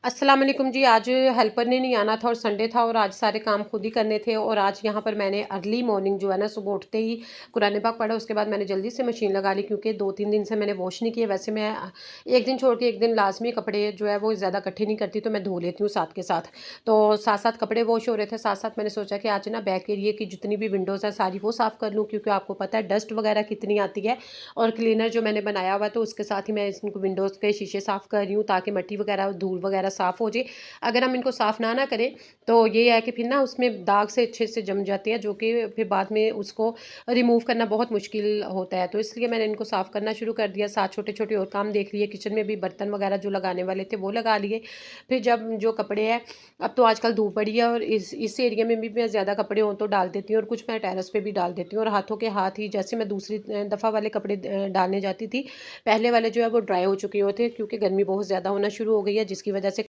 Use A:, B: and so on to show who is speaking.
A: अस्सलाम वालेकुम जी। आज हेल्पर ने नहीं आना था और संडे था और आज सारे काम खुद ही करने थे और आज यहाँ पर मैंने अर्ली मॉर्निंग जो है ना, सुबह उठते ही कुरान पाक पढ़ा। उसके बाद मैंने जल्दी से मशीन लगा ली क्योंकि 2-3 दिन से मैंने वॉश नहीं किए। वैसे मैं एक दिन छोड़ के एक दिन लाज़मी कपड़े जो है वो ज़्यादा इकट्ठे नहीं करती, तो मैं धो लेती हूँ साथ के साथ। तो साथ-साथ कपड़े वॉश हो रहे थे, साथ-साथ मैंने सोचा कि आज ना बैक एरिया की जितनी भी विंडोज़ हैं सारी वो साफ़ कर लूँ, क्योंकि आपको पता है डस्ट वगैरह कितनी आती है। और क्लीनर जो मैंने बनाया हुआ है तो उसके साथ ही मैं इनको विंडोज़ के शीशे साफ़ कर रही हूँ, ताकि मिट्टी वगैरह धूल वगैरह साफ़ हो जाए। अगर हम इनको साफ़ ना करें तो ये है कि फिर ना उसमें दाग से अच्छे से जम जाते हैं, जो कि फिर बाद में उसको रिमूव करना बहुत मुश्किल होता है। तो इसलिए मैंने इनको साफ़ करना शुरू कर दिया। साथ छोटे-छोटे और काम देख लिए, किचन में भी बर्तन वगैरह जो लगाने वाले थे वो लगा लिए। फिर जब जो कपड़े हैं, अब तो आजकल धूप बड़ी है और इस एरिया में भी मैं ज़्यादा कपड़े हों तो डाल देती हूँ और कुछ मैं टेरेस पे भी डाल देती हूँ। और हाथों के हाथ ही जैसे मैं दूसरी दफ़ा वाले कपड़े डालने जाती थी, पहले वाले जो है वो ड्राई हो चुके होते हैं, क्योंकि गर्मी बहुत ज़्यादा होना शुरू हो गई है, जिसकी वजह से